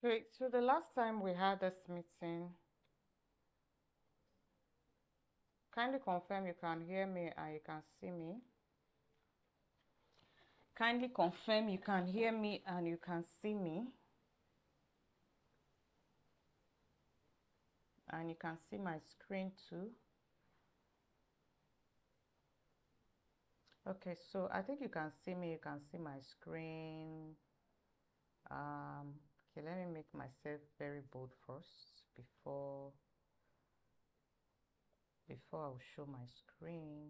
Great. So the last time we had this meeting, kindly confirm you can hear me and you can see me. Kindly confirm you can hear me and you can see me. And you can see my screen too. Okay, so I think you can see me, you can see my screen. Okay, let me make myself very bold first before I'll show my screen.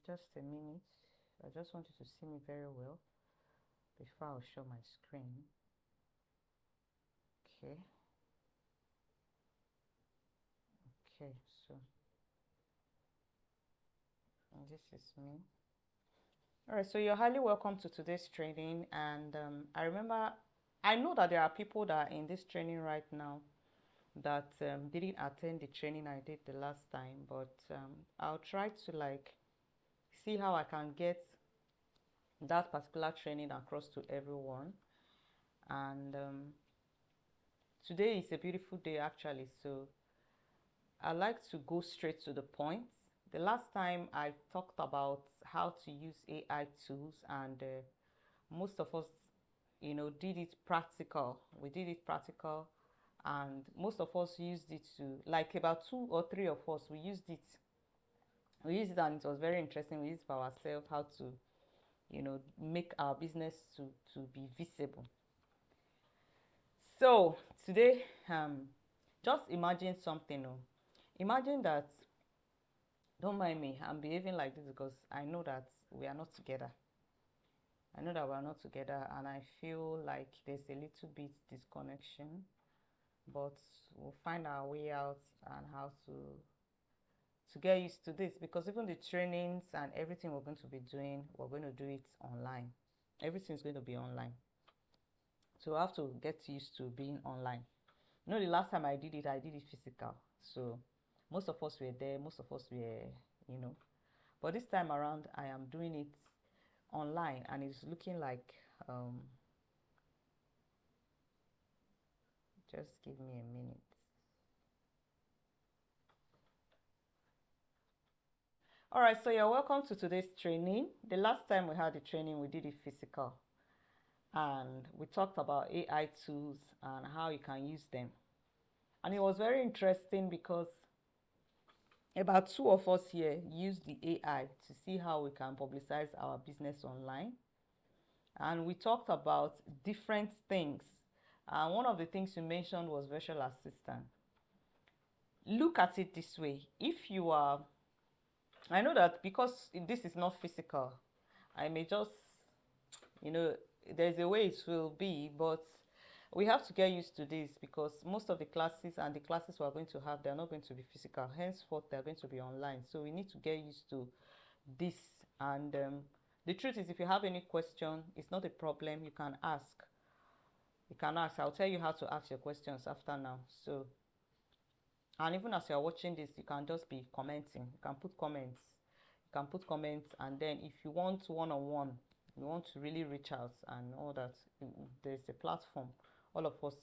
Just a minute. I just want you to see me very well before I'll show my screen. Okay. Okay, so this is me. All right, so you're highly welcome to today's training. And I know that there are people that are in this training right now that didn't attend the training I did the last time, but I'll try to see how I can get that particular training across to everyone. And today is a beautiful day actually, so I like to go straight to the point. The last time I talked about how to use AI tools, and most of us, did it practical. We did it practical, and most of us used it to, like about 2 or 3 of us, we used it. We used it, and it was very interesting. We used it for ourselves, how to, make our business to be visible. So today, just imagine something. Oh. Imagine that. Don't mind me. I'm behaving like this because I know that we are not together. I know that we are not together, and I feel like there's a little bit disconnection, but we'll find our way out and how to get used to this, because even the trainings and everything we're going to be doing, we're going to do it online. Everything's going to be online. So I have to get used to being online. The last time I did it physical. So most of us were there, most of us were, you know. But this time around, I am doing it online, and it's looking like, just give me a minute. All right, so you're welcome to today's training. The last time we had the training, we did it physical, and we talked about AI tools and how you can use them. And it was very interesting because about 2 of us here use the AI to see how we can publicize our business online. And we talked about different things. And one of the things you mentioned was virtual assistant. Look at it this way. If you are, I know that because this is not physical, I may just, you know, there's a way it will be, but we have to get used to this because most of the classes and the classes we are going to have, they're not going to be physical. Henceforth, they're going to be online. So we need to get used to this. And the truth is, if you have any question, it's not a problem. You can ask. You can ask. I'll tell you how to ask your questions after now. So, and even as you're watching this, you can just be commenting. You can put comments. You can put comments, and then if you want one-on-one, you want to really reach out and all that, there's a platform. All of us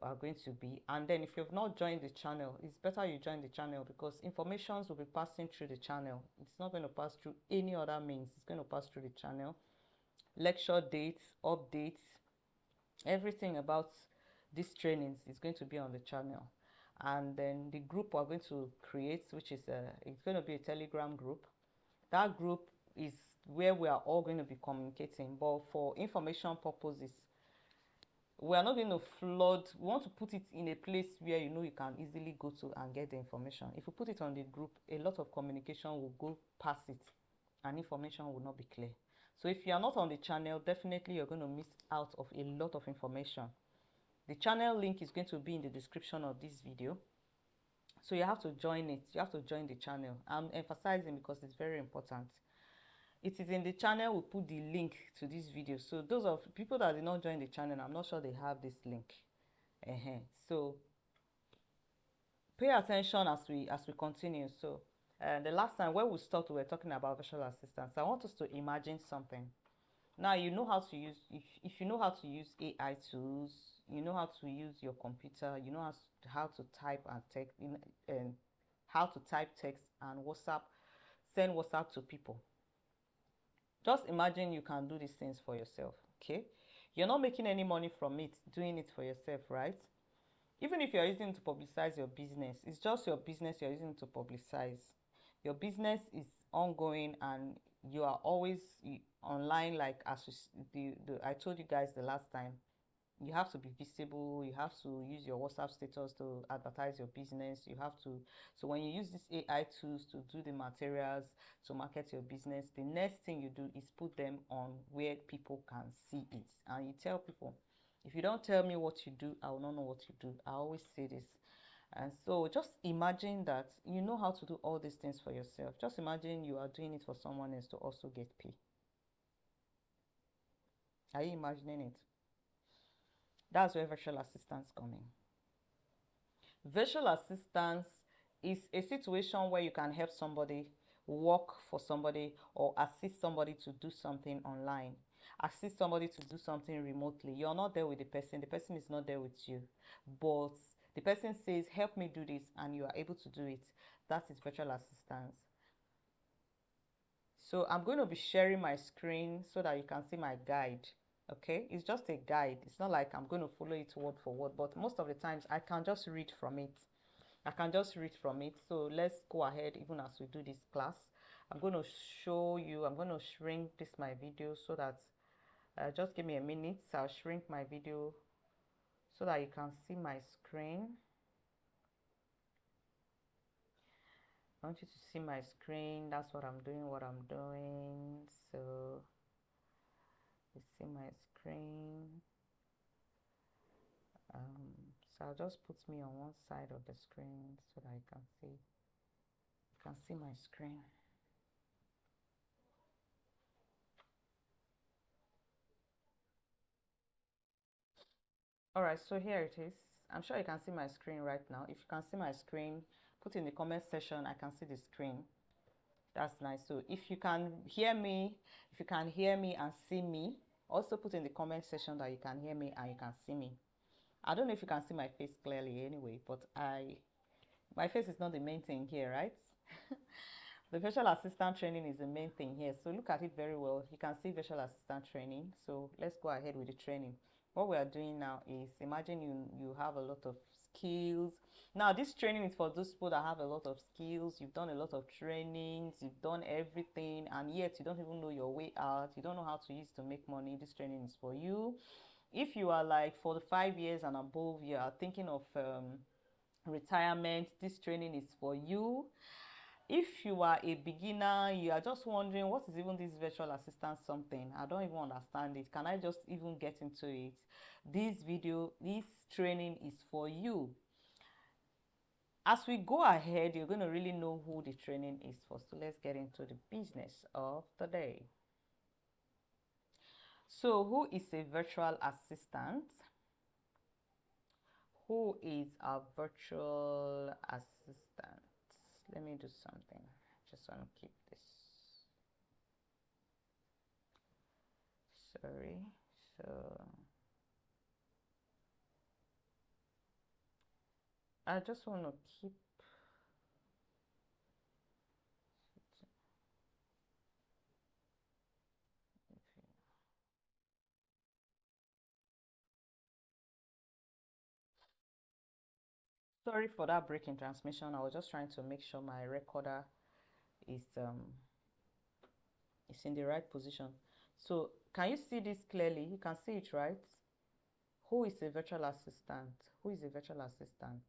are going to be. And then if you've not joined the channel, it's better you join the channel, because informations will be passing through the channel. It's not going to pass through any other means. It's going to pass through the channel. Lecture dates, updates, everything about these trainings is going to be on the channel. And then the group we're going to create, which is it's going to be a Telegram group. That group is where we are all going to be communicating, but for information purposes, we are not going to flood. We want to put it in a place where you can easily go to and get the information. If we put it on the group, a lot of communication will go past it and information will not be clear. So if you are not on the channel, definitely you're going to miss out of a lot of information. The channel link is going to be in the description of this video. So you have to join it. You have to join the channel. I'm emphasizing because it's very important. It is in the channel. We put the link to this video. So those of people that did not join the channel, I'm not sure they have this link. So pay attention as we continue. So The last time when we stopped, we were talking about virtual assistants. I want us to imagine something. Now you know how to use, if you know how to use AI tools, you know how to use your computer, you know how to type and text, and how to type text and WhatsApp, send WhatsApp to people. Just imagine you can do these things for yourself, okay? You're not making any money from it, doing it for yourself, right? Even if you're using it to publicize your business, it's just your business you're using it to publicize. Your business is ongoing and you are always online, like as I told you guys the last time. You have to be visible, you have to use your WhatsApp status to advertise your business. You have to, so when you use these AI tools to do the materials to market your business, the next thing you do is put them on where people can see it. And you tell people, if you don't tell me what you do, I will not know what you do. I always say this. And so just imagine that you know how to do all these things for yourself. Just imagine you are doing it for someone else to also get paid. Are you imagining it? That's where virtual assistants come in. Virtual assistance is a situation where you can help somebody, work for somebody, or assist somebody to do something online. Assist somebody to do something remotely. You're not there with the person is not there with you. But the person says, help me do this, and you are able to do it. That is virtual assistance. So I'm going to be sharing my screen so that you can see my guide. Okay, it's just a guide. It's not like I'm going to follow it word for word, but most of the times I can just read from it. So let's go ahead even as we do this class. I'm going to show you, I'm going to shrink this my video so that, just give me a minute. So I'll shrink my video so that you can see my screen. I want you to see my screen. That's what I'm doing, So you see my screen. So I'll just put me on one side of the screen so that you can see my screen. All right, so here it is. I'm sure you can see my screen right now. If you can see my screen, put in the comment section. I can see the screen. That's nice. So if you can hear me, and see me, also put in the comment section that you can hear me and you can see me. I don't know if you can see my face clearly anyway, but my face is not the main thing here, right? The virtual assistant training is the main thing here. So look at it very well. You can see virtual assistant training. So let's go ahead with the training. What we are doing now is, imagine you have a lot of skills. Now this training is for those people that have a lot of skills. You've done a lot of trainings, you've done everything, and yet you don't even know your way out. You don't know how to use to make money. This training is for you. If you are like 45 years and above, you are thinking of retirement, this training is for you. If you are a beginner, you are just wondering, what is even this virtual assistant something? I don't even understand it. Can I just even get into it? This training is for you. As we go ahead, you're going to really know who the training is for. So let's get into the business of the day. So who is a virtual assistant? Who is a virtual assistant? Let me do something. Just want to keep this. Sorry. So I just want to keep. Sorry for that break in transmission. I was just trying to make sure my recorder is in the right position. So can you see this clearly? You can see it, right? Who is a virtual assistant? Who is a virtual assistant?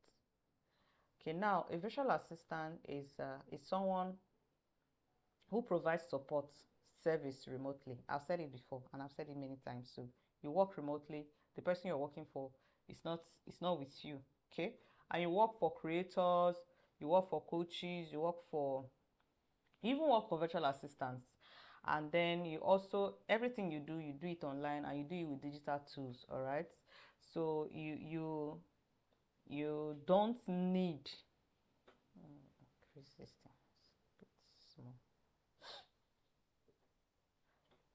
Okay, now a virtual assistant is someone who provides support service remotely. I've said it before and I've said it many times. So you work remotely, the person you're working for is not with you, okay? And you work for creators, you work for coaches, you even work for virtual assistants. And then you also, everything you do it online and you do it with digital tools, all right? So you don't need increase this thing.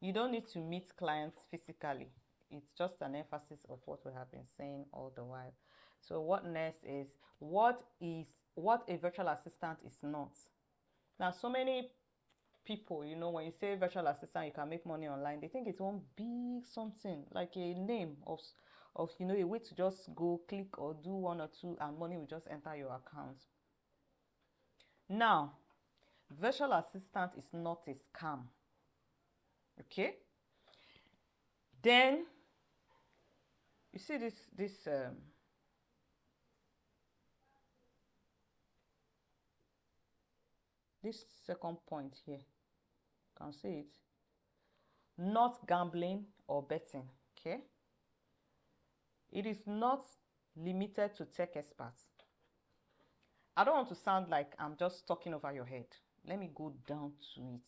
You don't need to meet clients physically. It's just an emphasis of what we have been saying all the while. So what next is what a virtual assistant is not. Now, so many people, you know, when you say virtual assistant, you can make money online. They think it's one big something like a name of you know, a way to just go click or do one or two and money will just enter your account. Now, virtual assistant is not a scam. Okay? Then you see this second point here. You can see it. Not gambling or betting. Okay? It is not limited to tech experts. I don't want to sound like I'm just talking over your head. Let me go down to it.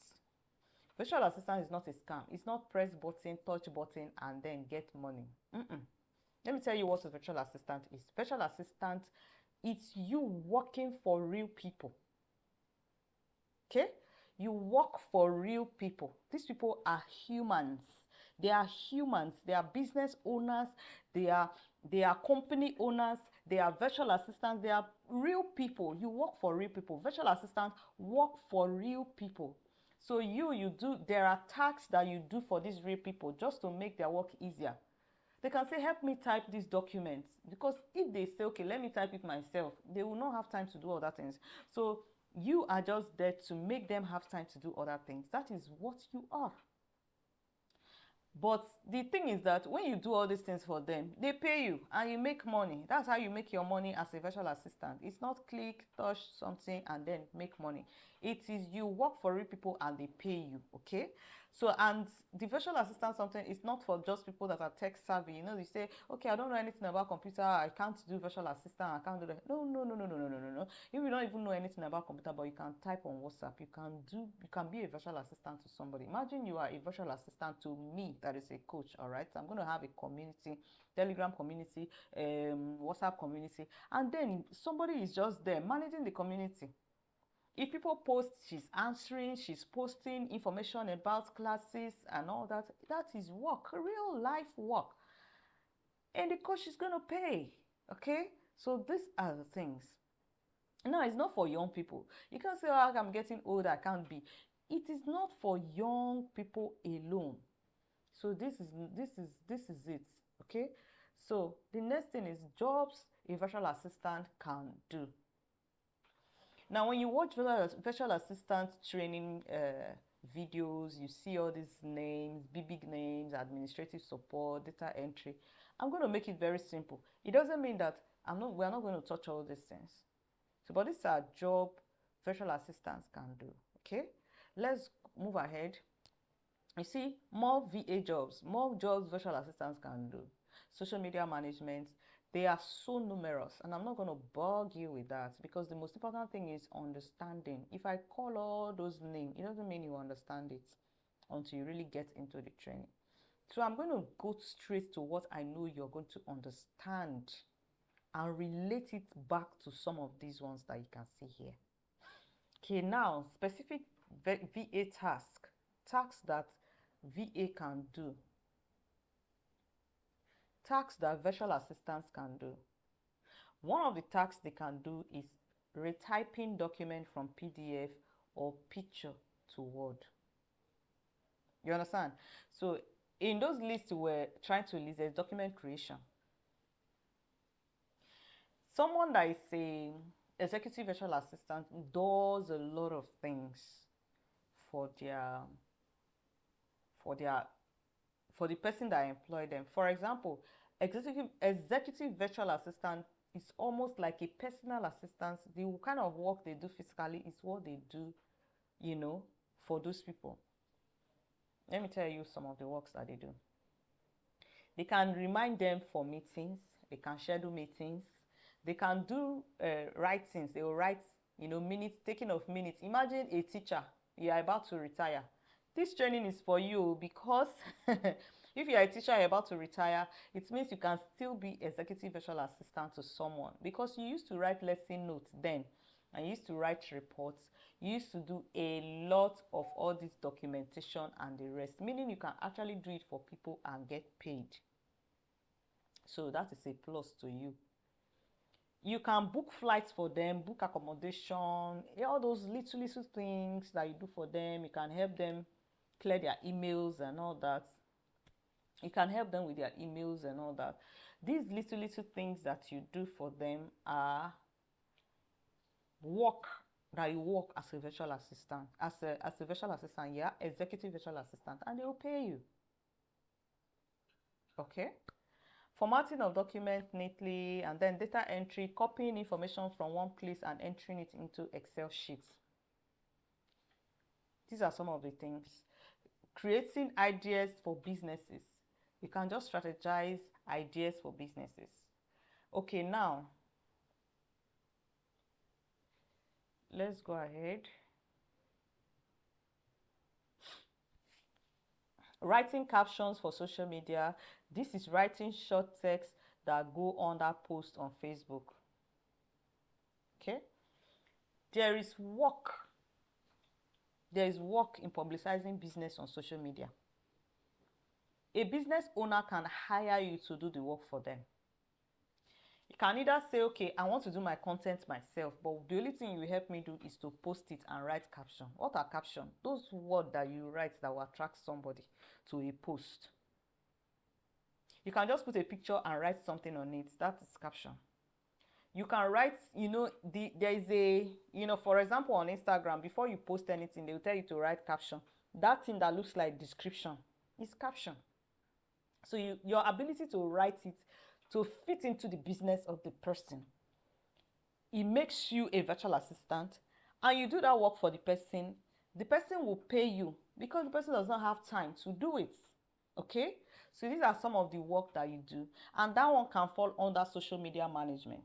Virtual assistant is not a scam. It's not press button, touch button, and then get money. Let me tell you what a virtual assistant is. Virtual assistant, it's you working for real people. Okay? You work for real people. These people are humans. They are humans. They are business owners. They are company owners. They are virtual assistants. They are real people. You work for real people. Virtual assistants work for real people. So there are tasks that you do for these real people just to make their work easier. They can say, help me type these documents. Because if they say, okay, let me type it myself, they will not have time to do other things. So you are just there to make them have time to do other things. That is what you are. But the thing is that when you do all these things for them, they pay you and you make money. That's how you make your money as a virtual assistant. It's not click, touch something and then make money. It is you work for real people and they pay you, okay? So, and the virtual assistant something is not for just people that are tech savvy. You know, you say, okay, I don't know anything about computer. I can't do virtual assistant. I can't do that. No, no, no, no, no, no, no, no, no. If you don't even know anything about computer, but you can type on WhatsApp, you can be a virtual assistant to somebody. Imagine you are a virtual assistant to me, that is a coach, all right? So I'm going to have a community, Telegram community, WhatsApp community, and then somebody is just there managing the community. If people post, she's answering, she's posting information about classes and all that. That is work, real life work. And the coach is going to pay, okay? So these are the things. No, it's not for young people. You can't say, oh, I'm getting old, I can't be. It is not for young people alone. So this is it, okay? So the next thing is jobs a virtual assistant can do. Now, when you watch virtual assistant training videos, you see all these names, big names, administrative support, data entry. I'm going to make it very simple. It doesn't mean that we're not going to touch all these things. So, but these are job virtual assistants can do. Okay, let's move ahead. You see, more VA jobs, more jobs virtual assistants can do. Social media management, they are so numerous, and I'm not going to bug you with that because the most important thing is understanding. If I call all those names, it doesn't mean you understand it until you really get into the training. So I'm going to go straight to what I know you're going to understand and relate it back to some of these ones that you can see here. Okay, now specific VA tasks that VA can do. Tasks that virtual assistants can do. One of the tasks they can do is retyping document from PDF or picture to Word. You understand? So in those lists we're trying to list, there's document creation. Someone that is a executive virtual assistant does a lot of things for the person that employed them. For example, executive virtual assistant is almost like a personal assistant. The kind of work they do physically is what they do, you know, for those people. Let me tell you some of the works that they do. They can remind them for meetings. They can schedule meetings. They can do writings. They will write, you know, minutes, taking of minutes. Imagine a teacher, you are about to retire. This training is for you because if you are a teacher, you're about to retire, it means you can still be executive virtual assistant to someone because you used to write lesson notes then. and you used to write reports, you used to do a lot of all this documentation and the rest, meaning you can actually do it for people and get paid. So that is a plus to you. You can book flights for them, book accommodation, all those little things that you do for them. You can help them clear their emails and all that. You can help them with their emails and all that. These little things that you do for them are work that you work as a virtual assistant, as a virtual assistant, yeah, executive virtual assistant, and they will pay you. Okay. Formatting of documents neatly, and then data entry, copying information from one place and entering it into Excel sheets. These are some of the things. Creating ideas for businesses. You can just strategize ideas for businesses. Okay, now let's go ahead. Writing captions for social media. This is writing short text that go under posts on Facebook. Okay. There is work in publicizing business on social media. A business owner can hire you to do the work for them. You can either say, okay, I want to do my content myself, but the only thing you help me do is to post it and write caption. What are caption? Those words that you write that will attract somebody to a post. You can just put a picture and write something on it. That is caption. You can write, there is a, for example, on Instagram, before you post anything, they will tell you to write caption. That thing that looks like description is caption. So your ability to write it to fit into the business of the person, it makes you a virtual assistant, and you do that work for the person will pay you because the person does not have time to do it. Okay, so these are some of the work that you do, and that one can fall under social media management.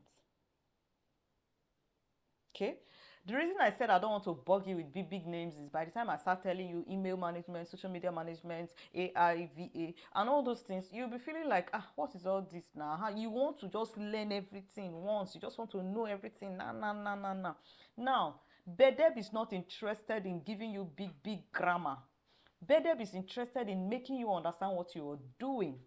Okay, the reason I said I don't want to bug you with big names is by the time I start telling you email management, social media management, AI, VA, and all those things, you'll be feeling like, what is all this now? You want to just learn everything once. You just want to know everything. Nah. Now, Bedeb is not interested in giving you big grammar. Bedeb is interested in making you understand what you're doing.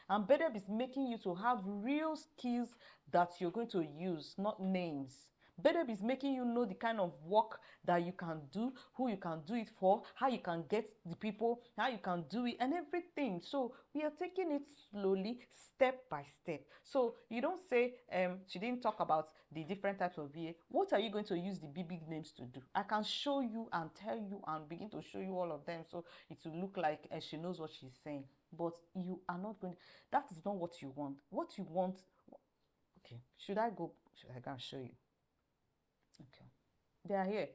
And Bedeb is making you to have real skills that you're going to use, not names. Bedeb is making you know the kind of work that you can do, who you can do it for, how you can get the people, how you can do it, and everything. So we are taking it slowly, step by step. So you don't say, she didn't talk about the different types of VA. What are you going to use the big names to do? I can show you and tell you and begin to show you all of them, so it will look like she knows what she's saying. But you are not going to, that is not what you want. What you want, okay, should I go and show you? Okay, they are here.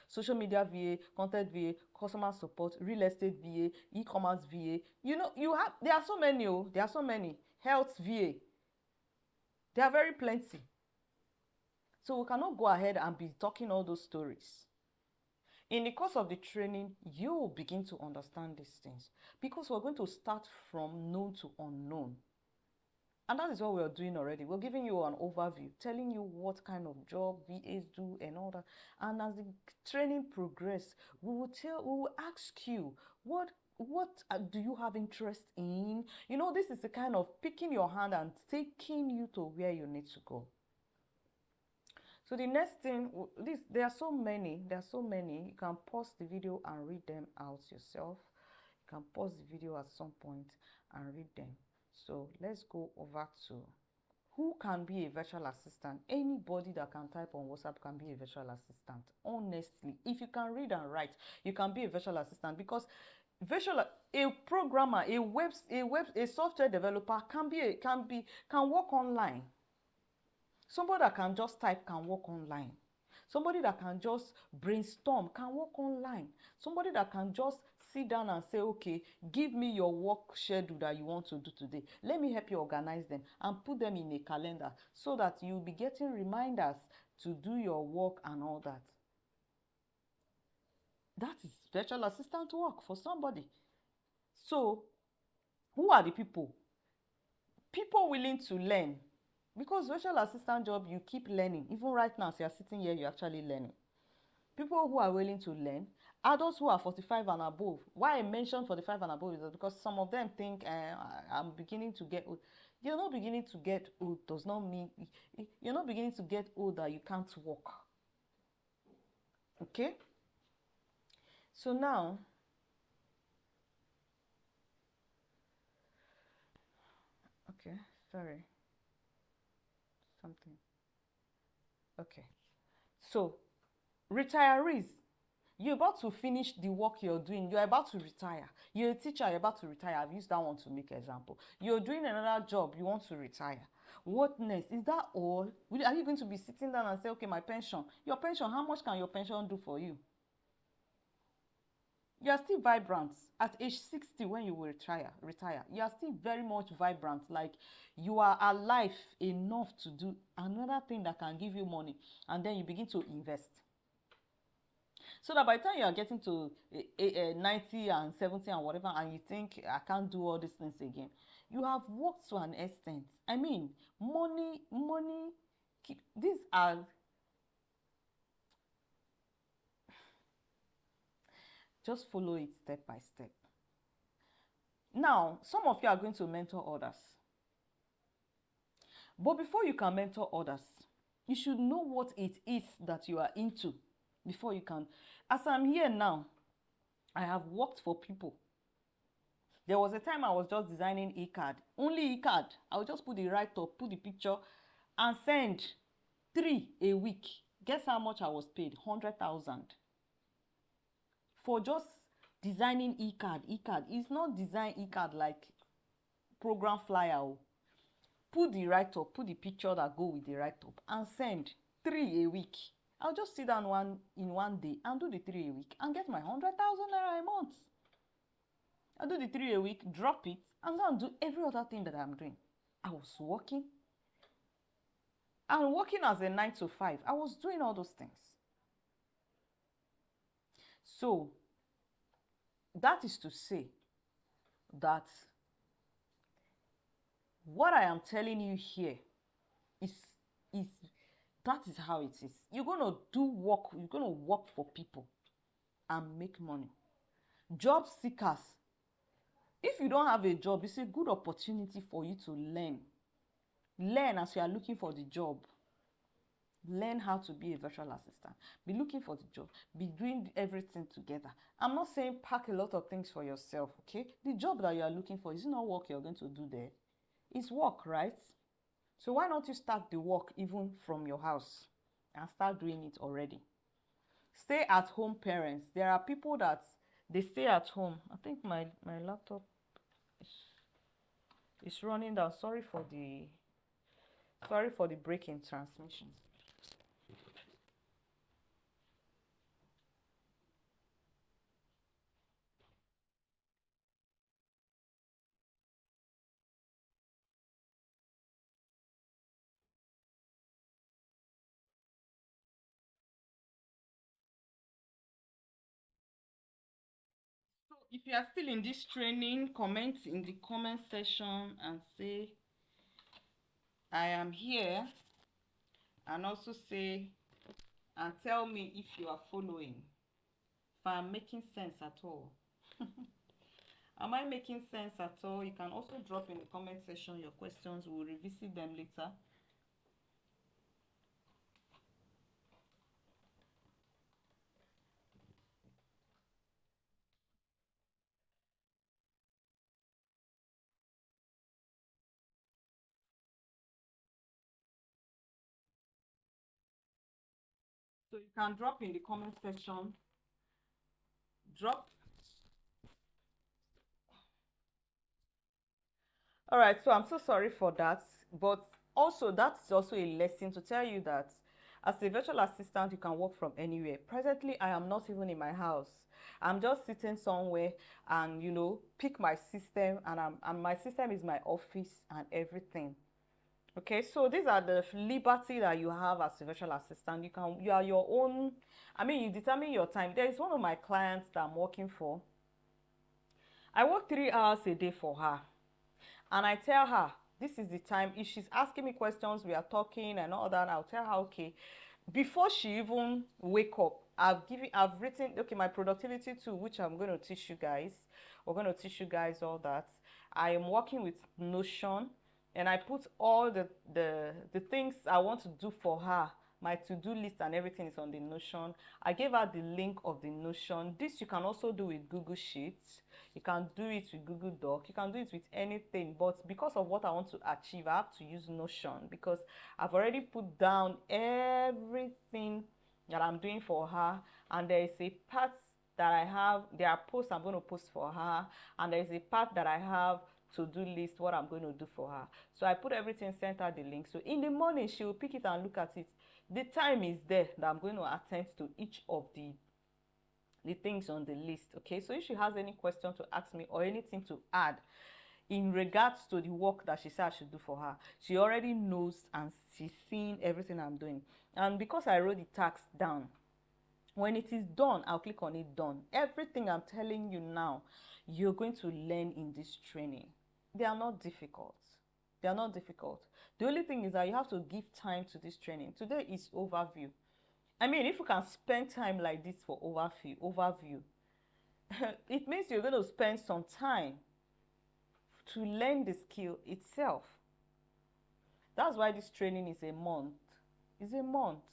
Social media VA, content VA, customer support, real estate VA, e-commerce VA. There are so many. There are so many. Health VA. They are very plenty. So we cannot go ahead and be talking all those stories. In the course of the training, you will begin to understand these things because we're going to start from known to unknown. And that is what we're doing already. We're giving you an overview, telling you what kind of job VAs do and all that. And as the training progresses, we will ask you, what do you have interest in? This is the kind of picking your hand and taking you to where you need to go. So the next thing, there are so many. You can pause the video and read them out yourself. You can pause the video at some point and read them. So let's go over to who can be a virtual assistant. Anybody that can type on WhatsApp can be a virtual assistant. Honestly, if you can read and write, you can be a virtual assistant because a programmer, a software developer can work online. Somebody that can just type can work online. Somebody that can just brainstorm can work online. Somebody that can just sit down and say, okay, give me your work schedule that you want to do today. Let me help you organize them and put them in a calendar so that you'll be getting reminders to do your work and all that. That is virtual assistant work for somebody. So, who are the people? People willing to learn. Because virtual assistant job, you keep learning. Even right now, as you're sitting here, you're actually learning. People who are willing to learn, adults who are 45 and above. Why I mentioned 45 and above is because some of them think I'm beginning to get old. You're not beginning to get old does not mean you're not beginning to get old that you can't walk. Okay? So now, okay, sorry, something. Okay. So, retirees, you're about to finish the work you're doing. You're about to retire. You're a teacher, you're about to retire. I've used that one to make example. You're doing another job, you want to retire. What next? Is that all? Are you going to be sitting down and say, okay, my pension? Your pension, how much can your pension do for you? You are still vibrant at age 60 when you will retire. You are still very much vibrant. Like you are alive enough to do another thing that can give you money, and then you begin to invest. So that by the time you are getting to 90 and 70 and whatever, and you think I can't do all these things again, you have worked to an extent. I mean, money, these are, just follow it step by step. Now, some of you are going to mentor others. But before you can mentor others, you should know what it is that you are into before you can. As I'm here now, I have worked for people. There was a time I was just designing e-card, only e-card. I would just put the write-up, put the picture, and send 3 a week. Guess how much I was paid? 100,000 for just designing e-card. E-card is not design e-card like program flyer. Put the write-up, put the picture that go with the write-up, and send 3 a week. I'll just sit down in one day and do the 3 a week and get my 100,000 naira a month. I'll do the 3 a week, drop it, and go and do every other thing that I'm doing. I was working. And working as a 9 to 5. I was doing all those things. So, that is to say that what I am telling you here is that is how it is. You're going to do work. You're going to work for people and make money. Job seekers, if you don't have a job, it's a good opportunity for you to learn. Learn as you are looking for the job. Learn how to be a virtual assistant. Be looking for the job. Be doing everything together. I'm not saying pack a lot of things for yourself, okay? The job that you are looking for is not work you're going to do there. It's work, right? So why not you start the work even from your house and start doing it already? Stay at home parents. There are people that they stay at home. I think my laptop is running down. Sorry for the break in transmission. So if you are still in this training, comment in the comment section and say I am here, and also say and tell me if you are following, if I'm making sense at all. Am I making sense at all? You can also drop in the comment section your questions. We'll revisit them later. So you can drop in the comment section. Drop. All right, so I'm so sorry for that. But also, that's also a lesson to tell you that as a virtual assistant, you can work from anywhere. Presently, I am not even in my house. I'm just sitting somewhere and, pick my system, and my system is my office and everything. Okay, so these are the liberty that you have as a virtual assistant. You are your own, you determine your time. There is one of my clients that I'm working for. I work 3 hours a day for her. And I tell her, This is the time. If she's asking me questions, we are talking and all that, I'll tell her, okay, before she even wake up, I've written, okay, my productivity tool, which I'm going to teach you guys. We're going to teach you guys all that. I am working with Notion, and I put all the things I want to do for her. My to-do list and everything is on the Notion. I gave her the link of the Notion. This you can also do with Google Sheets. You can do it with Google Doc. You can do it with anything. But because of what I want to achieve, I have to use Notion, because I've already put down everything that I'm doing for her. And there is a part that I have, there are posts I'm going to post for her. And there is a part that I have to-do list, what I'm going to do for her. So I put everything, sent her the link. So in the morning, she will pick it and look at it. The time is there that I'm going to attend to each of the things on the list. Okay, so if she has any question to ask me or anything to add in regards to the work that she said I should do for her, she already knows and she's seeing everything I'm doing. And because I wrote the task down, when it is done, I'll click on it, done. Everything I'm telling you now, you're going to learn in this training. They are not difficult. They are not difficult. The only thing is that you have to give time to this training. Today is overview. I mean, if you can spend time like this for overview, it means you're going to spend some time to learn the skill itself. That's why this training is a month. It's a month.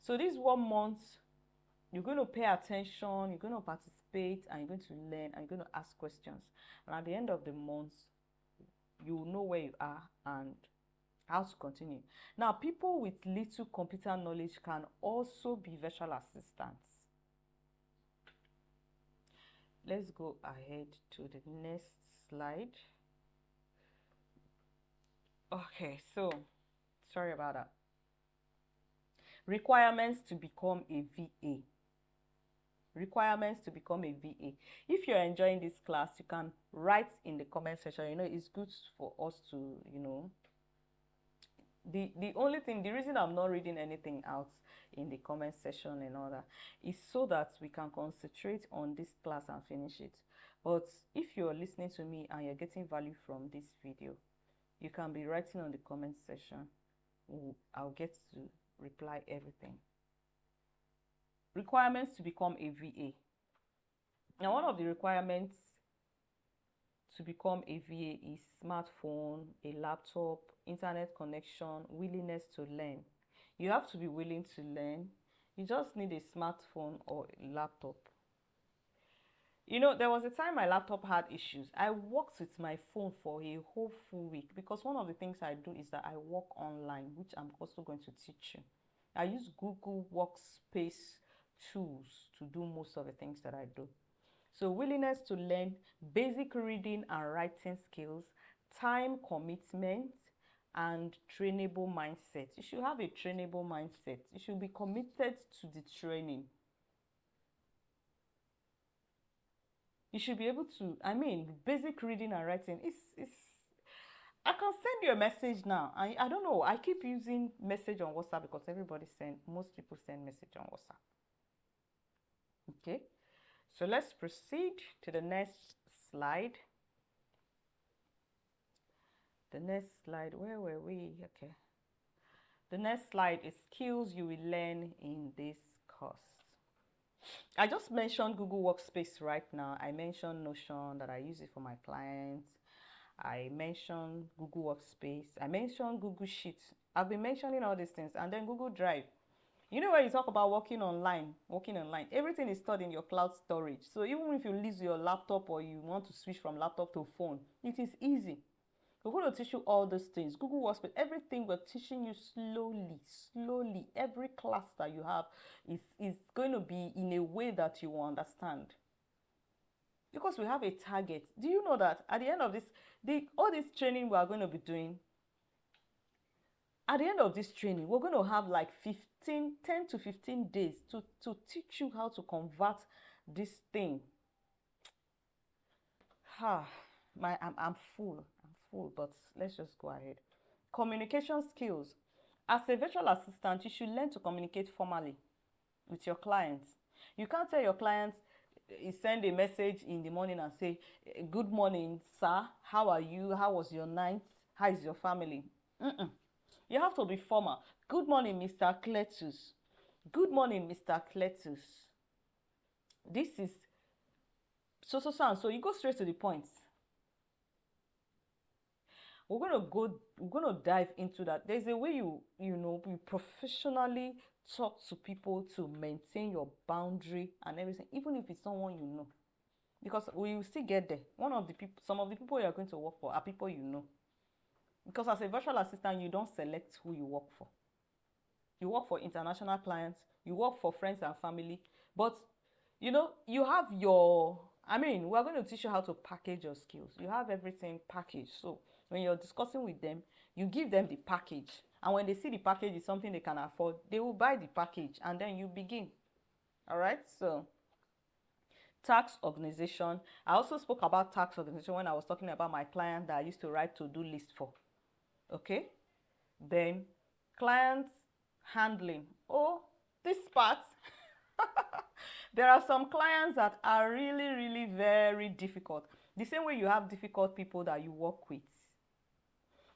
So this 1 month, you're going to pay attention, you're going to participate, and you're going to learn, and you're going to ask questions. And at the end of the month, you will know where you are and how to continue. Now, people with little computer knowledge can also be virtual assistants. Let's go ahead to the next slide. Okay, so sorry about that. Requirements to become a VA. Requirements to become a VA. If you're enjoying this class, you can write in the comment section. You know, it's good for us to, you know, the only thing, the reason I'm not reading anything out in the comment section and all that is so that we can concentrate on this class and finish it. But if you're listening to me and you're getting value from this video, you can be writing on the comment section. I'll get to reply everything. Requirements to become a VA. Now, one of the requirements to become a VA is smartphone, a laptop, internet connection, willingness to learn. You have to be willing to learn. You just need a smartphone or a laptop. You know, there was a time my laptop had issues. I worked with my phone for a whole full week, because one of the things I do is that I work online, which I'm also going to teach you. I use Google Workspace tools to do most of the things that I do. So willingness to learn, basic reading and writing skills, time commitment, and trainable mindset. You should have a trainable mindset. You should be committed to the training. You should be able to, I mean, basic reading and writing is I can send you a message now. I don't know. I keep using message on WhatsApp because most people send message on WhatsApp. Okay. So let's proceed to the next slide. The next slide, where were we? Okay. The next slide is skills you will learn in this course. I just mentioned Google Workspace right now. I mentioned Notion, that I use it for my clients. I mentioned Google Workspace. I mentioned Google Sheets. I've been mentioning all these things. And then Google Drive. You know, when you talk about working online, everything is stored in your cloud storage. So even if you lose your laptop or you want to switch from laptop to phone, it is easy. We're going to teach you all those things. Google Workspace, everything we're teaching you slowly. Every class that you have is going to be in a way that you will understand. Because we have a target. Do you know that at the end of this, all this training we are going to be doing, at the end of this training, we're going to have like 10 to 15 days to teach you how to convert this thing. I'm full, but let's just go ahead. Communication skills. As a virtual assistant, you should learn to communicate formally with your clients. You can't tell your clients, send a message in the morning and say, good morning, sir, how are you? How was your night? How is your family? Mm-mm. You have to be formal. Good morning, Mr. Cletus. Good morning, Mr. Cletus. This is so. You go straight to the point. We're gonna dive into that. There's a way you professionally talk to people to maintain your boundary and everything, even if it's someone you know. Because we will still get there. Some of the people you are going to work for are people you know. Because as a virtual assistant, you don't select who you work for. You work for international clients, you work for friends and family, but you have we're going to teach you how to package your skills. You have everything packaged. So when you're discussing with them, you give them the package. And when they see the package is something they can afford, they will buy the package and then you begin. All right. So task organization. I also spoke about task organization when I was talking about my client that I used to write to-do list for. Okay. Then client handling. Oh, this part. There are some clients that are really, really very difficult. The same way you have difficult people that you work with.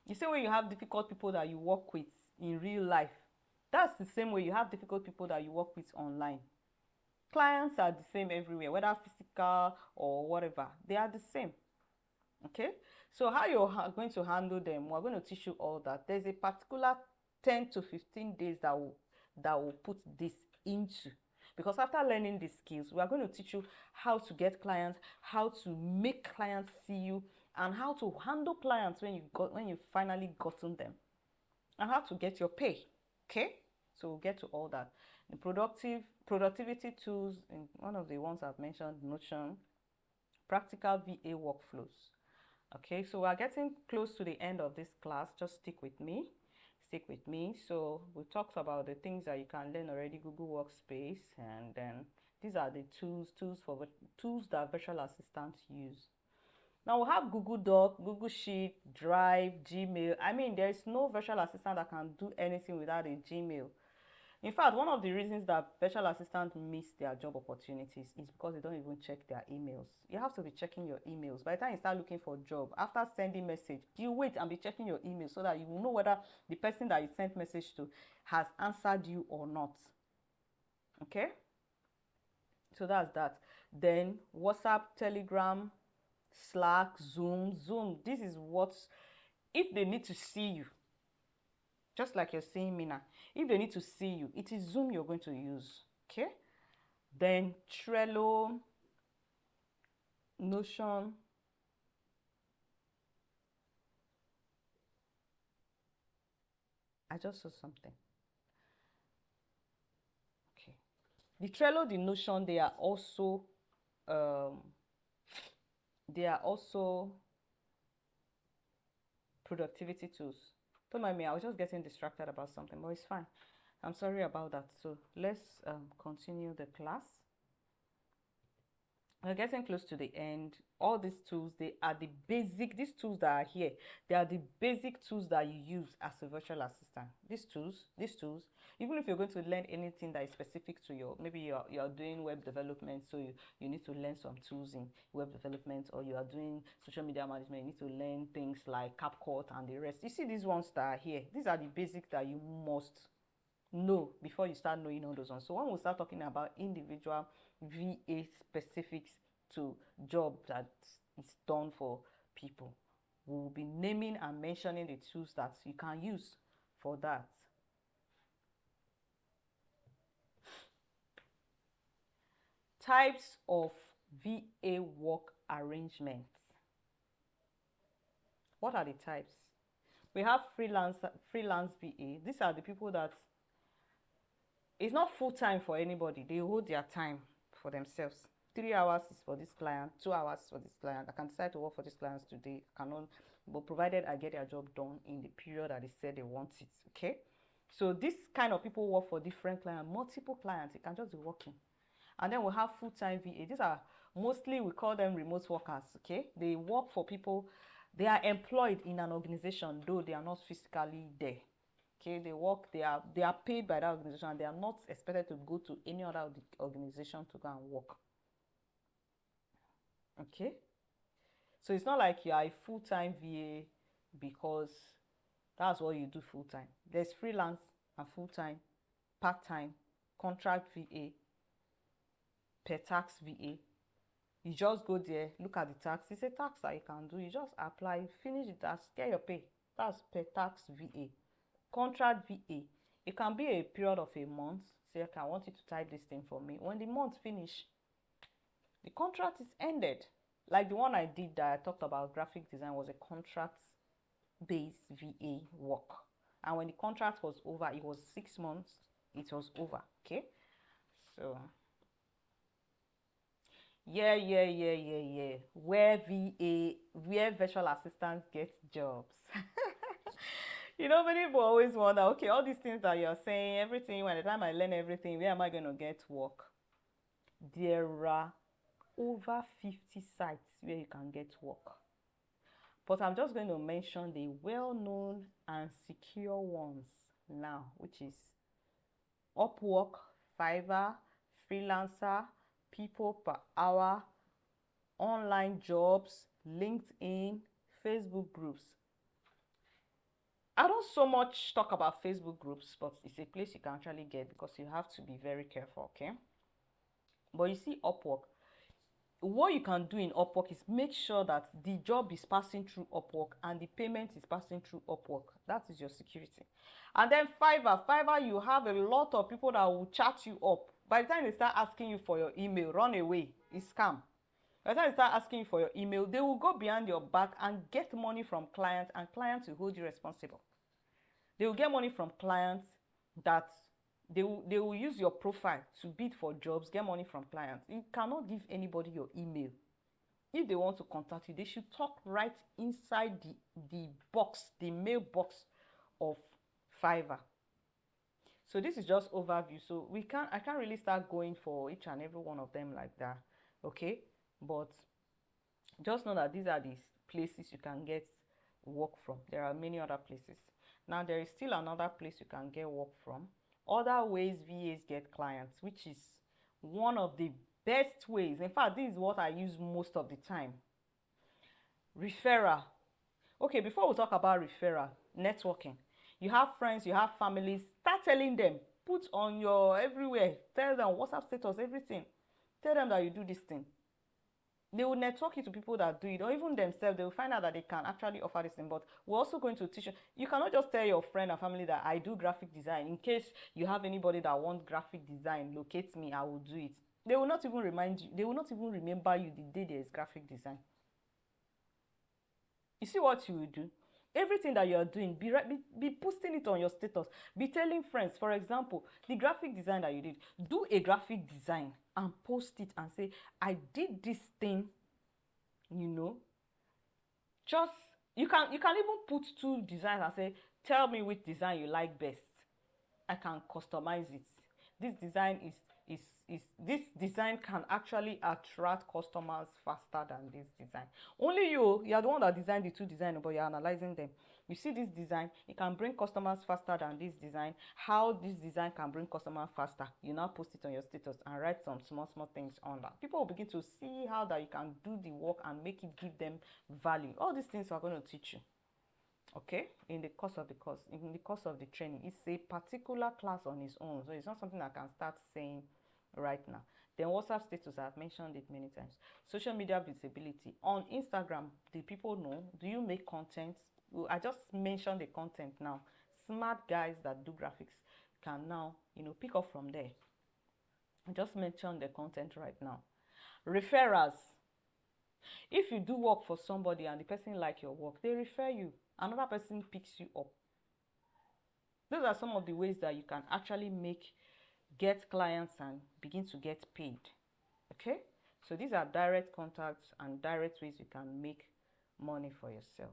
The same way you have difficult people that you work with in real life. That's the same way you have difficult people that you work with online. Clients are the same everywhere, whether physical or whatever. They are the same. Okay? So how you're going to handle them, we're going to teach you all that. There's a particular 10 to 15 days that will put this into. Because after learning these skills, we are going to teach you how to get clients, how to make clients see you, and how to handle clients when you finally gotten them, and how to get your pay. Okay? So we'll get to all that. The productivity tools, in one of the ones I've mentioned, Notion, practical VA workflows. Okay, so we're getting close to the end of this class. Just stick with me. Stick with me. So we talked about the things that you can learn already, Google Workspace, and then these are the tools that virtual assistants use. Now we have Google Doc, Google Sheet, Drive, Gmail. I mean, there is no virtual assistant that can do anything without a Gmail. In fact, one of the reasons that virtual assistants miss their job opportunities is because they don't even check their emails. You have to be checking your emails. By the time you start looking for a job, after sending message, you wait and be checking your email so that you will know whether the person that you sent message to has answered you or not. Okay? So that's that. Then WhatsApp, Telegram, Slack, Zoom. This is what, if they need to see you, just like you're seeing me now, if they need to see you, it is Zoom you're going to use. Okay? Then Trello, Notion. I just saw something. Okay. The Trello, the Notion, they are also productivity tools. Don't mind me, I was just getting distracted about something, but it's fine. I'm sorry about that. So let's continue the class. We're getting close to the end. All these tools, these tools that are here, they are the basic tools that you use as a virtual assistant. These tools, even if you're going to learn anything that is specific to maybe you're doing web development, so you need to learn some tools in web development, or you are doing social media management, you need to learn things like CapCut and the rest. You see these ones that are here, these are the basics that you must know before you start knowing all those ones. So when we start talking about individual VA specifics to job that is done for people, we will be naming and mentioning the tools that you can use for that. Types of VA work arrangements. What are the types? We have freelance VA. These are the people that it's not full time for anybody. They hold their time for themselves. 3 hours is for this client, 2 hours for this client. I can decide to work for this client today. I cannot, but provided I get their job done in the period that they said they want it. Okay. So this kind of people work for different clients, multiple clients. You can just be working. And then we have full-time VA. These are mostly, we call them remote workers. Okay. They work for people. They are employed in an organization, though they are not physically there. Okay, they are paid by that organization, and they are not expected to go to any other organization to go and work. Okay, so it's not like you are a full-time VA because that's what you do full time. There's freelance and full time, part time, contract VA, per tax VA. You just go there, look at the tax. It's a tax that you can do. You just apply, finish the tax, get your pay. That's per tax VA. Contract VA. It can be a period of a month. Say, okay, I want you to type this thing for me. When the month finish, the contract is ended. Like the one I did that I talked about, graphic design, was a contract-based VA work. And when the contract was over, it was 6 months, it was over. Okay, so yeah. Where virtual assistants get jobs. Many people always wonder, okay, all these things that you're saying, everything, by the time I learn everything, where am I going to get work? There are over 50 sites where you can get work. But I'm just going to mention the well-known and secure ones now, which is Upwork, Fiverr, Freelancer, People Per Hour, Online Jobs, LinkedIn, Facebook groups. I don't so much talk about Facebook groups, but it's a place you can actually get because you have to be very careful, okay? But you see Upwork, what you can do in Upwork is make sure that the job is passing through Upwork and the payment is passing through Upwork. That is your security. And then Fiverr, you have a lot of people that will chat you up. By the time they start asking you for your email, run away. It's scam. By the time they start asking you for your email, they will go behind your back and get money from clients, and clients will hold you responsible. They will get money from clients that they will use your profile to bid for jobs, get money from clients. You cannot give anybody your email. If they want to contact you, they should talk right inside the box, the mailbox of Fiverr. So this is just overview. So I can't really start going for each and every one of them like that. Okay, but just know that these are the places you can get work from. There are many other places. Now there is still another place you can get work from. Other ways VAs get clients, which is one of the best ways. In fact, this is what I use most of the time. Referral. Okay, before we talk about referral, networking. You have friends, you have families, start telling them, put on your everywhere, tell them WhatsApp status, everything. Tell them that you do this thing. They will network you to people that do it, or even themselves, they will find out that they can actually offer this thing. But we're also going to teach you. You cannot just tell your friend and family that I do graphic design. In case you have anybody that wants graphic design, locate me, I will do it. They will not even remind you, they will not even remember you the day there is graphic design. You see what you will do? Everything that you're doing, be posting it on your status. Be telling friends, for example, the graphic design that you did, do a graphic design and post it and say, I did this thing, just, you can even put 2 designs and say, tell me which design you like best. I can customize it. This design this design can actually attract customers faster than this design. Only you are the one that designed the 2 designs, but you're analyzing them. You see this design, it can bring customers faster than this design. How this design can bring customers faster, you now post it on your status and write some small things on that. People will begin to see how that you can do the work and make it give them value. All these things we're going to teach you, okay, in the course of the training. It's a particular class on its own, so it's not something I can start saying right now. Then WhatsApp status, I've mentioned it many times. Social media visibility on Instagram, do people know? Do you make content? I just mentioned the content now. Smart guys that do graphics can now pick up from there. I just mentioned the content right now. Referrals. If you do work for somebody and the person like your work, they refer you. Another person picks you up. Those are some of the ways that you can actually get clients and begin to get paid. Okay, so these are direct contacts and direct ways you can make money for yourself.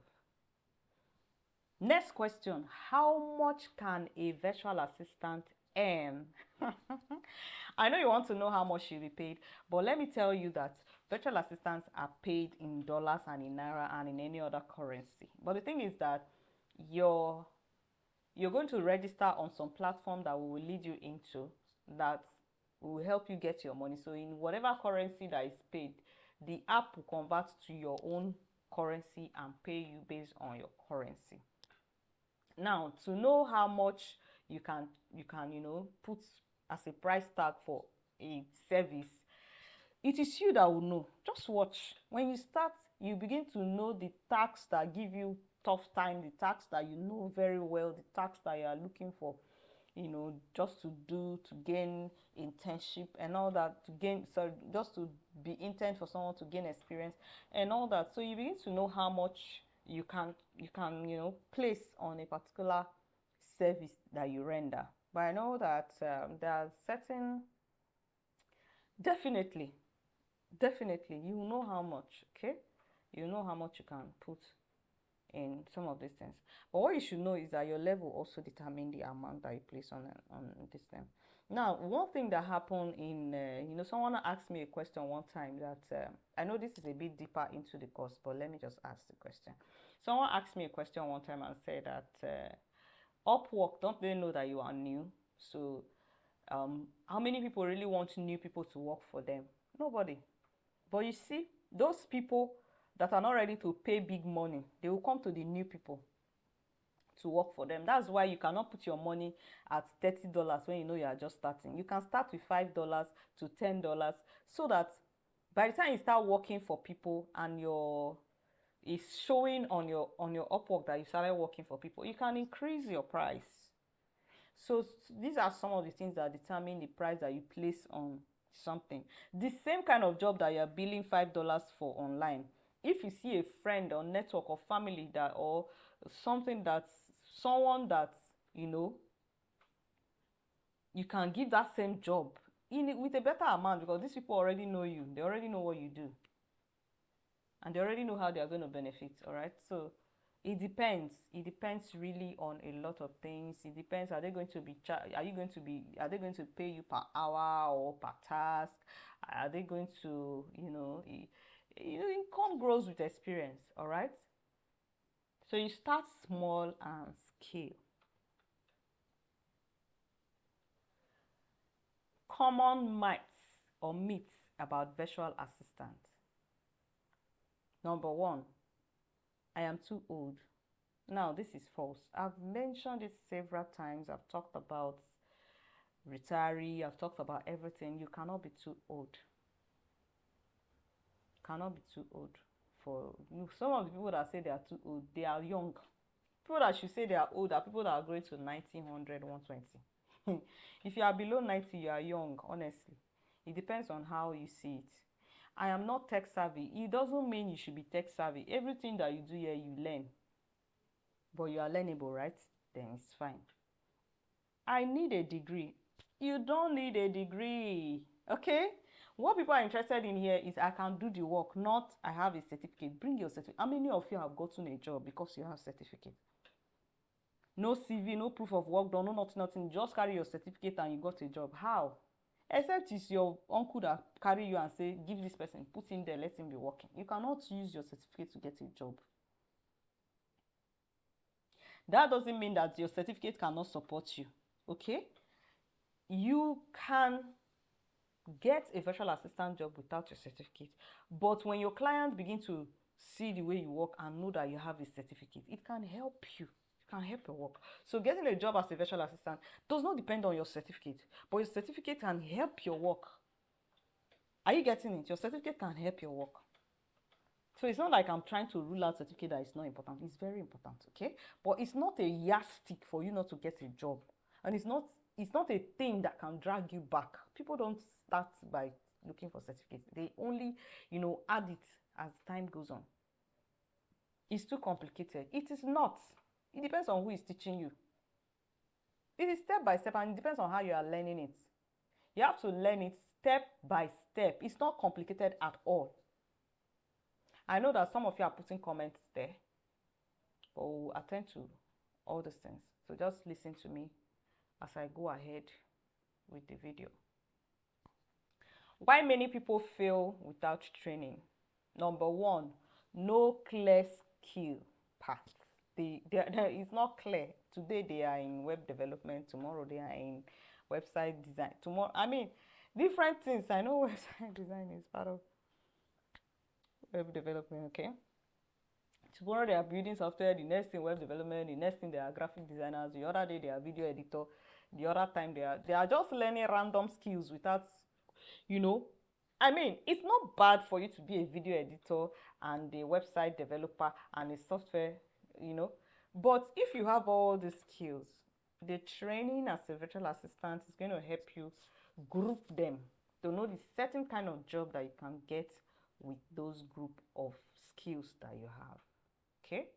Next question, how much can a virtual assistant earn? I know you want to know how much she'll be paid, but let me tell you that virtual assistants are paid in dollars and in naira and in any other currency. But the thing is that you're going to register on some platform that will lead you into that will help you get your money. So in whatever currency that is paid, the app will convert to your own currency and pay you based on your currency. Now, to know how much you can put as a price tag for a service, it is you that will know. Just watch. When you start, you begin to know the tasks that give you tough time, the tasks that you know very well, the tasks that you are looking for, just to do, to gain internship and all that, just to be intern for someone to gain experience and all that. So you begin to know how much you can place on a particular service that you render. But I know that there are certain, definitely you know how much, okay, you know how much you can put in some of these things. But what you should know is that your level also determine the amount that you place on this thing. Now, one thing that happened in someone asked me a question one time that I know this is a bit deeper into the course, but let me just ask the question. Someone asked me a question one time and said that Upwork, don't they know that you are new? So how many people really want new people to work for them? Nobody. But you see, those people that are not ready to pay big money, they will come to the new people to work for them. That's why you cannot put your money at $30 when you know you are just starting. You can start with $5 to $10 so that by the time you start working for people and it's showing on your Upwork that you started working for people, you can increase your price. So these are some of the things that determine the price that you place on something. The same kind of job that you're billing $5 for online, if you see a friend or network or family that, or something that's someone that you can give that same job with a better amount, because these people already know you, they already know what you do, and they already know how they are going to benefit. All right, so it depends really on a lot of things. It depends, are they going to pay you per hour or per task? Are they going to income grows with experience. All right, so you start small and scale. Common myths or myths about virtual assistant. Number one, I am too old. Now, this is false. I've mentioned it several times. I've talked about retiree. I've talked about everything. You cannot be too old. Cannot be too old. For some of the people that say they are too old, they are young. People that should say they are old are people that are going to 90, 100, 120. If you are below 90, you are young, honestly. It depends on how you see it. I am not tech savvy. It doesn't mean you should be tech savvy. Everything that you do here, you learn. But you are learnable, right? Then it's fine. I need a degree. You don't need a degree, okay? What people are interested in here is I can do the work, not I have a certificate. Bring your certificate. How many of you have gotten a job because you have certificate? No CV, no proof of work done, no nothing. Just carry your certificate and you got a job. How? Except it's your uncle that carry you and say, give this person, put him there, let him be working. You cannot use your certificate to get a job. That doesn't mean that your certificate cannot support you, okay? You can get a virtual assistant job without your certificate, but when your clients begin to see the way you work and know that you have a certificate, it can help you. It can help your work. So getting a job as a virtual assistant does not depend on your certificate, but your certificate can help your work. Are you getting it? Your certificate can help your work. So it's not like I'm trying to rule out certificate that is not important. It's very important, okay? But it's not a yardstick for you not to get a job. And it's not a thing that can drag you back. People don't start by looking for certificates. They only, add it as time goes on. It's too complicated. It is not. It depends on who is teaching you. It is step by step, and it depends on how you are learning it. You have to learn it step by step. It's not complicated at all. I know that some of you are putting comments there, but we'll attend to all these things. So just listen to me as I go ahead with the video. Why many people fail without training? Number one, no clear skill path. It's not clear. Today they are in web development. Tomorrow they are in website design. Different things. I know website design is part of web development, okay? Tomorrow they are building software, the next thing web development, the next thing they are graphic designers, the other day they are video editor, the other time they are just learning random skills without, you know. I mean, it's not bad for you to be a video editor and a website developer and a software, you know. But if you have all these skills, the training as a virtual assistant is going to help you group them to know the certain kind of job that you can get with those group of skills that you have. Okay.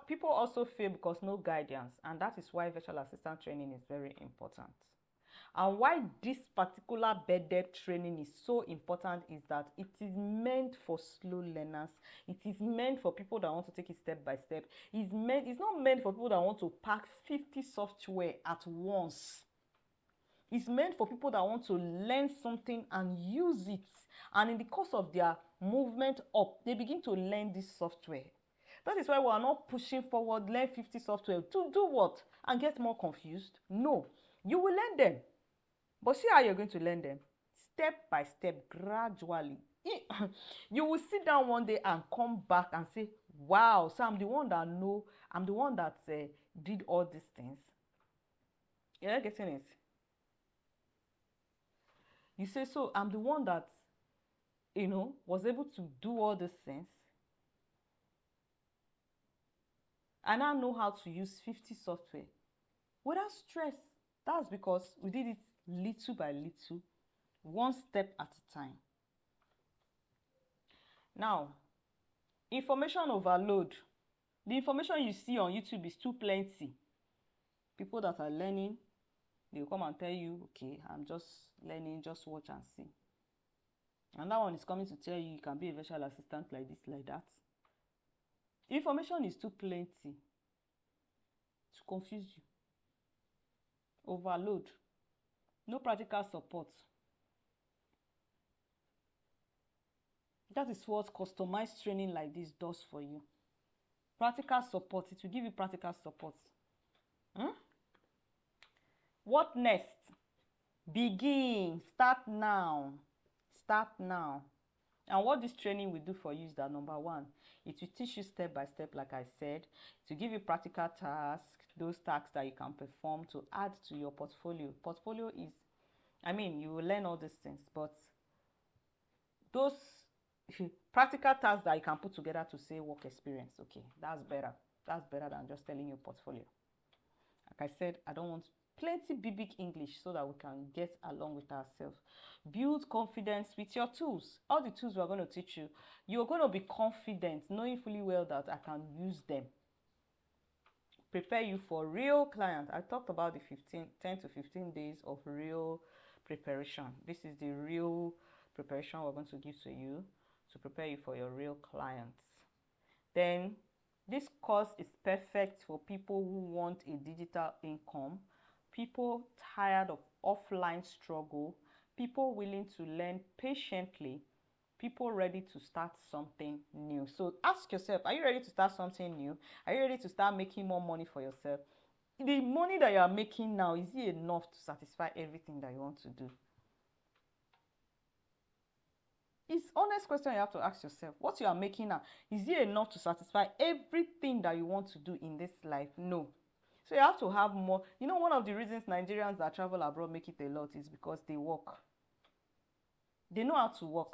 People also fail because no guidance, and that is why virtual assistant training is very important. And why this particular bedded training is so important is that it is meant for slow learners. It is meant for people that want to take it step by step. It's not meant for people that want to pack 50 software at once. It's meant for people that want to learn something and use it. And in the course of their movement up, they begin to learn this software. That is why we are not pushing forward, learn 50 software. To do what? And get more confused? No. You will learn them. But see how you're going to learn them? Step by step, gradually. You will sit down one day and come back and say, wow, so I'm the one that did all these things. You're not getting it? You say, so I'm the one that, was able to do all these things. And I know how to use 50 software without stress. That's because we did it little by little, one step at a time. Now, information overload. The information you see on YouTube is too plenty. People that are learning, they will come and tell you, okay, I'm just learning, just watch and see. And that one is coming to tell you can be a virtual assistant like this, like that. Information is too plenty to confuse you. Overload. No practical support. That is what customized training like this does for you. Practical support. It will give you practical support. What next? Begin. Start now. Start now. And what this training will do for you is that, number one, it will teach you step by step, like I said, to give you practical tasks, those tasks that you can perform to add to your portfolio. Portfolio is, you will learn all these things, but those practical tasks that you can put together to say work experience, okay, that's better. That's better than just telling you portfolio. Like I said, I don't want plenty big English so that we can get along with ourselves. Build confidence with your tools. All the tools we're going to teach you, you're going to be confident, knowing fully well that I can use them. Prepare you for real clients. I talked about the 10 to 15 days of real preparation. This is the real preparation we're going to give to you to prepare you for your real clients. Then this course is perfect for people who want a digital income, people tired of offline struggle, people willing to learn patiently, people ready to start something new. So ask yourself, are you ready to start something new? Are you ready to start making more money for yourself? The money that you are making now, is it enough to satisfy everything that you want to do? It's honest question you have to ask yourself. What you are making now, is it enough to satisfy everything that you want to do in this life? No. So you have to have more. One of the reasons Nigerians that travel abroad make it a lot is because they work. They know how to work.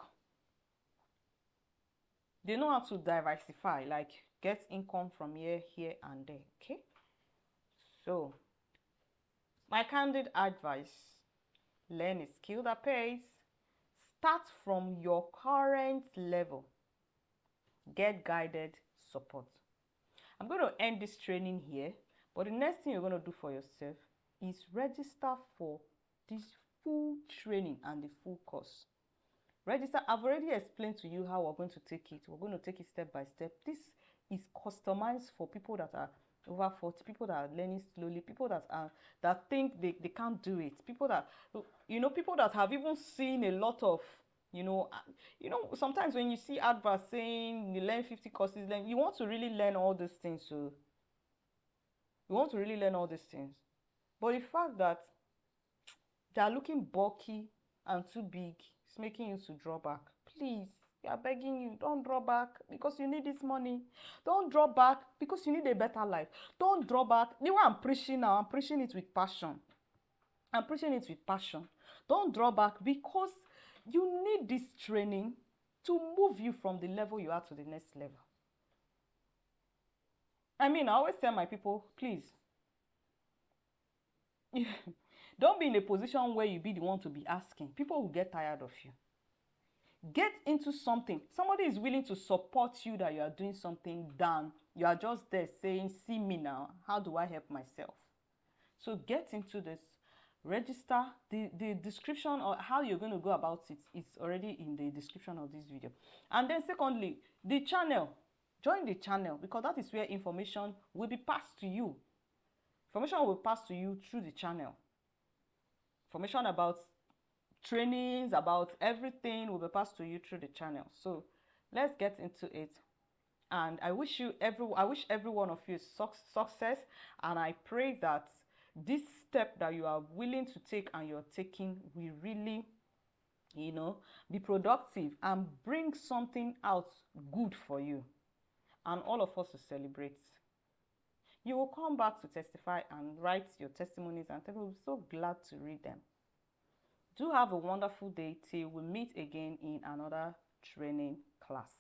They know how to diversify, like get income from here, and there. Okay? So, my candid advice, learn a skill that pays. Start from your current level. Get guided support. I'm going to end this training here, but the next thing you're going to do for yourself is register for this full training and the full course. Register. I've already explained to you how we're going to take it. We're going to take it step by step. This is customized for people that are over 40, people that are learning slowly, people that think they can't do it, people that people that have even seen a lot of sometimes when you see adverts saying you learn 50 courses, then you want to really learn all these things. So you want to really learn all these things, but the fact that they are looking bulky and too big is making you to draw back. Please, We are begging you, don't draw back because you need this money. Don't draw back because you need a better life. Don't draw back. The way I'm preaching now, I'm preaching it with passion. I'm preaching it with passion. Don't draw back because you need this training to move you from the level you are to the next level. I mean, I always tell my people, please, don't be in a position where you be the one to be asking. People will get tired of you. Get into something. Somebody is willing to support you that you are doing something than you are just there saying, see me now, how do I help myself? So get into this. Register. The description or how you're going to go about it is already in the description of this video. And then secondly, the channel. Join the channel because that is where information will be passed to you. Information will pass to you through the channel. Information about trainings, about everything will be passed to you through the channel. So let's get into it. And I wish every one of you success, and I pray that this step that you are willing to take and you're taking will really, be productive and bring something out good for you, and all of us to celebrate. You will come back to testify and write your testimonies, and people will be so glad to read them. Do have a wonderful day till we meet again in another training class.